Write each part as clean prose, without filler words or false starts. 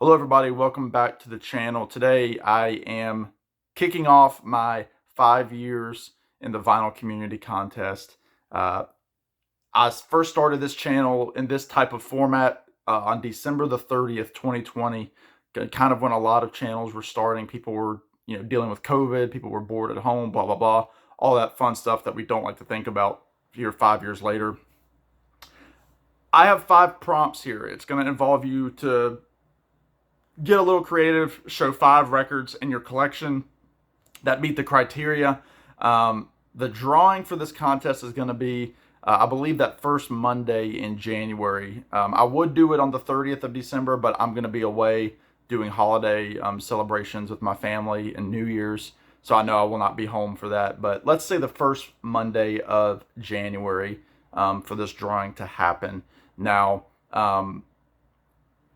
Hello everybody, welcome back to the channel. Today I am kicking off my 5 years in the vinyl community contest. I first started this channel in this type of format on December the 30th, 2020, kind of when a lot of channels were starting. People were dealing with COVID, people were bored at home, blah, blah, blah, all that fun stuff that we don't like to think about here 5 years later. I have 5 prompts here. It's going to involve you to get a little creative, show 5 records in your collection that meet the criteria. The drawing for this contest is going to be, I believe, that first Monday in January. I would do it on the 30th of December, but I'm going to be away doing holiday celebrations with my family and New Year's, so I know I will not be home for that. But let's say the first Monday of January for this drawing to happen. Now,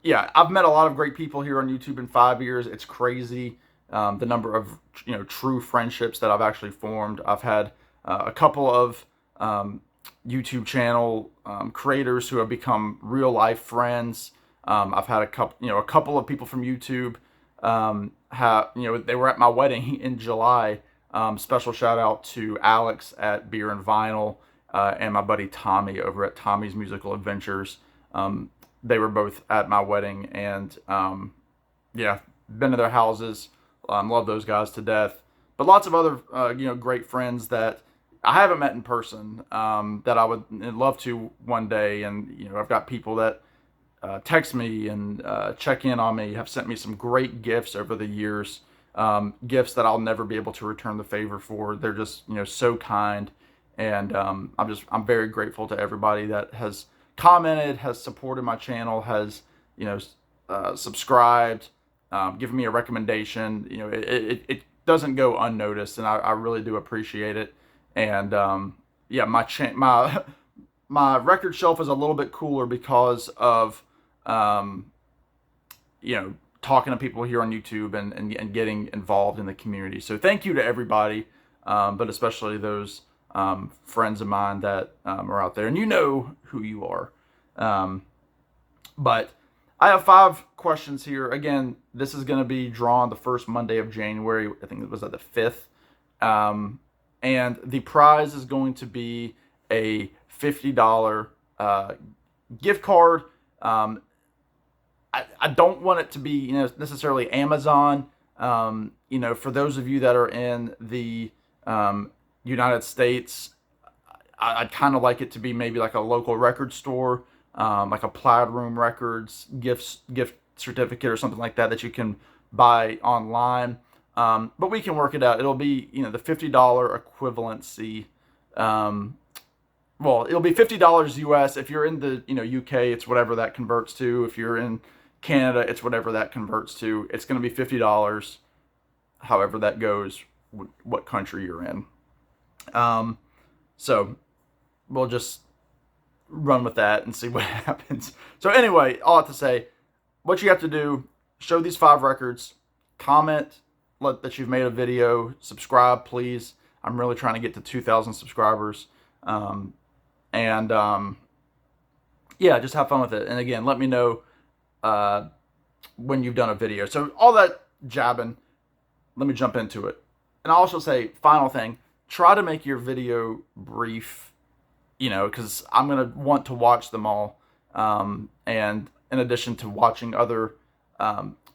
yeah, I've met a lot of great people here on YouTube in 5 years. It's crazy the number of true friendships that I've actually formed. I've had a couple of YouTube channel creators who have become real life friends. I've had a couple of people from YouTube. They were at my wedding in July. Special shout out to Alex at Beer and Vinyl and my buddy Tommy over at Tommy's Musical Adventures. They were both at my wedding, and yeah, been to their houses. Love those guys to death. But lots of other great friends that I haven't met in person that I would love to one day. And I've got people that text me and check in on me, have sent me some great gifts over the years. Gifts that I'll never be able to return the favor for. They're just so kind, and I'm very grateful to everybody that has commented, has supported my channel, has subscribed, given me a recommendation. It doesn't go unnoticed, and I really do appreciate it. And yeah, my record shelf is a little bit cooler because of talking to people here on YouTube and getting involved in the community. So thank you to everybody, but especially those friends of mine that are out there, and you know who you are. But I have 5 questions here. Again, this is going to be drawn the first Monday of January. I think it was at the 5th. And the prize is going to be a $50 gift card. I don't want it to be necessarily Amazon. For those of you that are in the United States, I'd kind of like it to be maybe like a local record store, like a Plaid Room Records gift certificate or something like that you can buy online. But we can work it out. It'll be the $50 equivalency. Well, it'll be $50 US. If you're in the UK, it's whatever that converts to. If you're in Canada, it's whatever that converts to. It's going to be $50, however that goes, what country you're in. So we'll just run with that and see what happens. So anyway, all I have to say, what you have to do, show these 5 records, comment that you've made a video, subscribe, please. I'm really trying to get to 2,000 subscribers. Yeah, just have fun with it. And again, let me know when you've done a video. So all that jabbing, let me jump into it. And I'll also say, final thing, try to make your video brief, because I'm going to want to watch them all. And in addition to watching other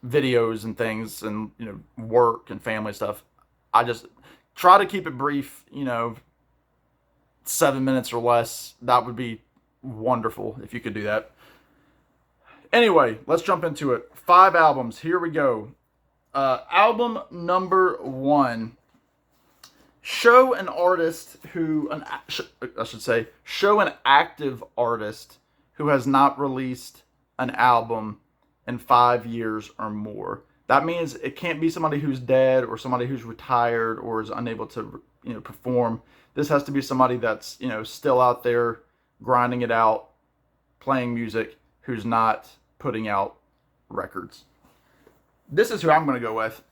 videos and things and, work and family stuff, I just try to keep it brief, 7 minutes or less. That would be wonderful if you could do that. Anyway, let's jump into it. 5 albums. Here we go. Album number 1. Show an artist show an active artist who has not released an album in 5 years or more. That means it can't be somebody who's dead or somebody who's retired or is unable to, perform. This has to be somebody that's, still out there grinding it out, playing music, who's not putting out records. This is who I'm going to go with.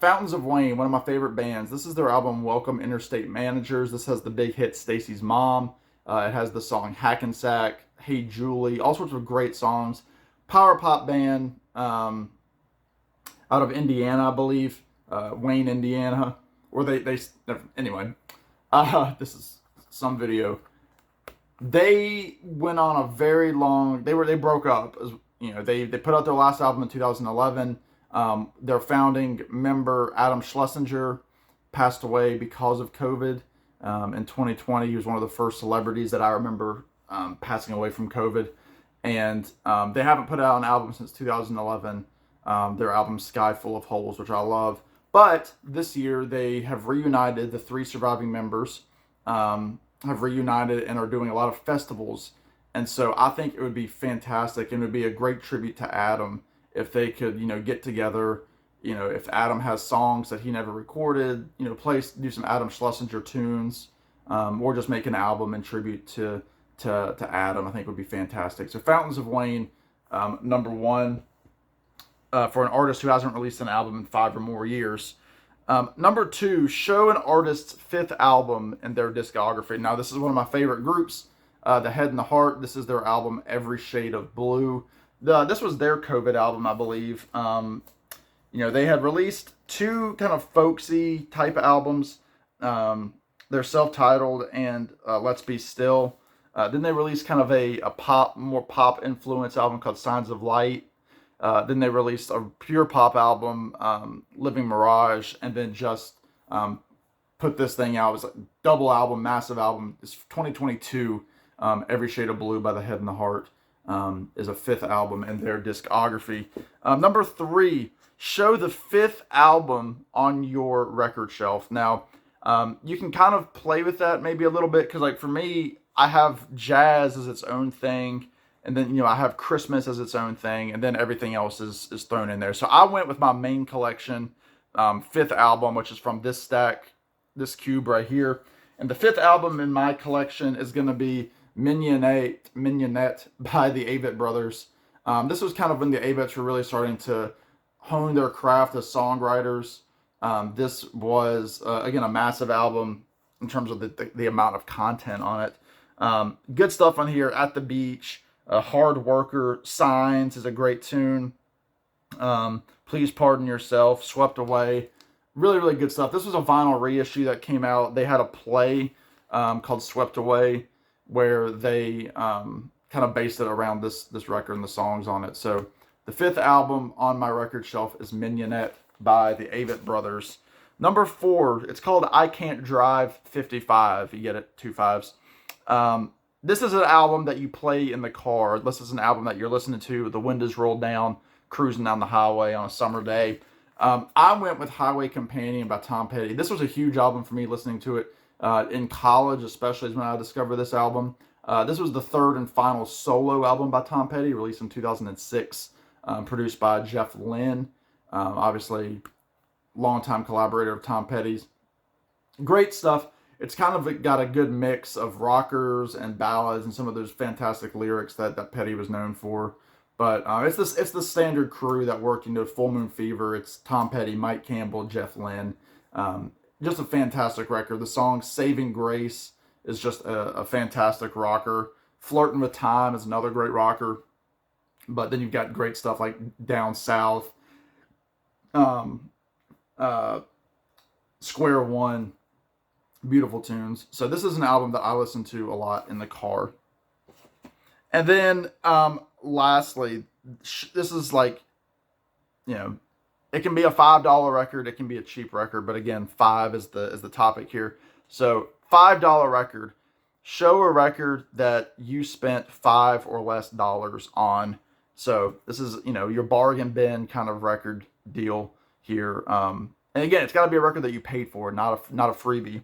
Fountains of Wayne, one of my favorite bands. This is their album, Welcome Interstate Managers. This has the big hit, Stacy's Mom. It has the song Hackensack, Hey Julie, all sorts of great songs. Power pop band, um, out of Indiana, I believe, Wayne, Indiana, or they anyway. This is some video. They went on a very long. They broke up. They put out their last album in 2011. Their founding member Adam Schlesinger passed away because of COVID in 2020. He was one of the first celebrities that I remember passing away from COVID, and they haven't put out an album since 2011. Their album Sky Full of Holes, which I love. But this year they have reunited. The three surviving members have reunited and are doing a lot of festivals. And so I think it would be fantastic and it would be a great tribute to Adam if they could, get together. If Adam has songs that he never recorded, do some Adam Schlesinger tunes, or just make an album in tribute to Adam. I think would be fantastic. So Fountains of Wayne, number one, for an artist who hasn't released an album in 5 or more years. Number two, show an artist's 5th album in their discography. Now, this is one of my favorite groups, The Head and the Heart. This is their album, Every Shade of Blue. This was their COVID album, I believe. They had released 2 kind of folksy type albums. They're self-titled and Let's Be Still. Then they released kind of a more pop influence album called Signs of Light. Then they released a pure pop album, Living Mirage, and then just put this thing out. It was a double album, massive album. It's 2022. Every Shade of Blue by The Head and the Heart is a 5th album in their discography. Number 3, show the 5th album on your record shelf. Now, you can kind of play with that maybe a little bit because, like, for me, I have jazz as its own thing. And then, I have Christmas as its own thing, and then everything else is thrown in there. So I went with my main collection, 5th album, which is from this stack, this cube right here. And the 5th album in my collection is going to be Mignonette by the Avett Brothers. This was kind of when the Avetts were really starting to hone their craft as songwriters. This was, again, a massive album in terms of the amount of content on it. Good stuff on here, At the Beach. Hard Worker, Signs is a great tune. Please Pardon Yourself, Swept Away. Really, really good stuff. This was a vinyl reissue that came out. They had a play called Swept Away where they kind of based it around this record and the songs on it. So the 5th album on my record shelf is Mignonette by the Avett Brothers. Number 4, it's called I Can't Drive 55. You get it, 2 5s. This is an album that you play in the car. This is an album that you're listening to, the windows rolled down, cruising down the highway on a summer day. I went with Highway Companion by Tom Petty. This was a huge album for me, listening to it in college, especially when I discovered this album. This was the 3rd and final solo album by Tom Petty, released in 2006, produced by Jeff Lynne, obviously longtime collaborator of Tom Petty's. Great stuff. It's kind of got a good mix of rockers and ballads and some of those fantastic lyrics that Petty was known for. But it's the standard crew that worked, Full Moon Fever. It's Tom Petty, Mike Campbell, Jeff Lynne. Just a fantastic record. The song Saving Grace is just a fantastic rocker. Flirting with Time is another great rocker. But then you've got great stuff like Down South, Square One. Beautiful tunes. So this is an album that I listen to a lot in the car. And then lastly, this is like, it can be a $5 record, it can be a cheap record, but again, 5 is the topic here. So $5 record, show a record that you spent $5 or less on. So this is, your bargain bin kind of record deal here. And again, it's got to be a record that you paid for, not a freebie.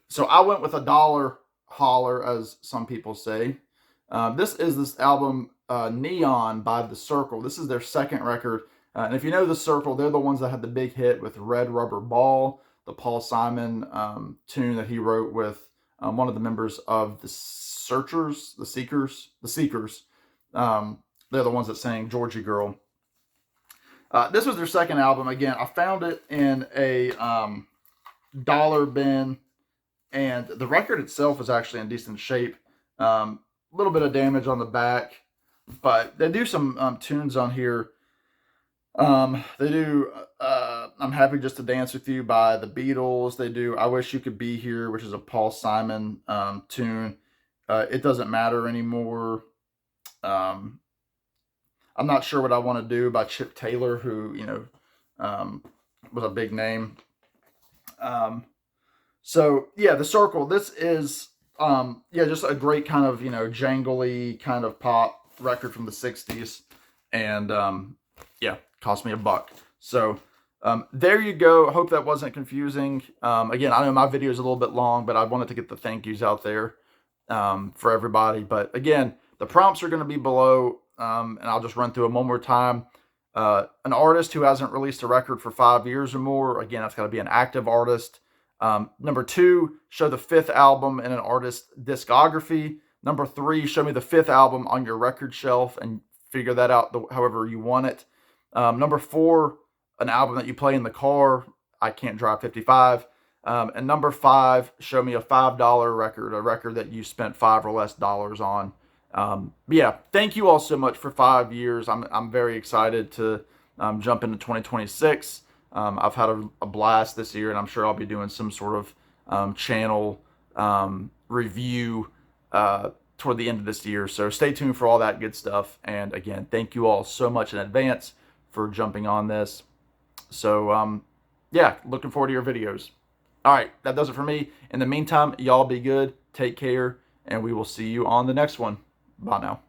So I went with a dollar holler, as some people say. This is this album, Neon by The Circle. This is their 2nd record. And if you know The Circle, they're the ones that had the big hit with Red Rubber Ball, the Paul Simon tune that he wrote with one of the members of the Seekers. They're the ones that sang Georgie Girl. This was their 2nd album. Again, I found it in a dollar bin. And the record itself is actually in decent shape. A little bit of damage on the back. But they do some tunes on here They do I'm Happy Just to Dance with You by the Beatles. They do I Wish You Could Be Here, which is a Paul Simon tune. It Doesn't Matter Anymore. Um, I'm not sure what I want to do by Chip Taylor, who, um, was a big name. Um, so yeah, The Circle. This is yeah, just a great kind of, jangly kind of pop record from the '60s, and yeah, cost me $1. So there you go. I hope that wasn't confusing. Again, I know my video is a little bit long, but I wanted to get the thank yous out there for everybody. But again, the prompts are going to be below, and I'll just run through them one more time. An artist who hasn't released a record for 5 years or more. Again, that's got to be an active artist. Number 2, show the 5th album in an artist's discography. Number 3, show me the 5th album on your record shelf and figure that out however you want it. Number 4, an album that you play in the car. I Can't Drive 55. And number 5, show me a $5 record, a record that you spent $5 or less on. But yeah, thank you all so much for 5 years. I'm very excited to jump into 2026. I've had a blast this year, and I'm sure I'll be doing some sort of channel review toward the end of this year. So stay tuned for all that good stuff. And again, thank you all so much in advance for jumping on this. So yeah, looking forward to your videos. All right, that does it for me. In the meantime, y'all be good, take care, and we will see you on the next one. Bye now.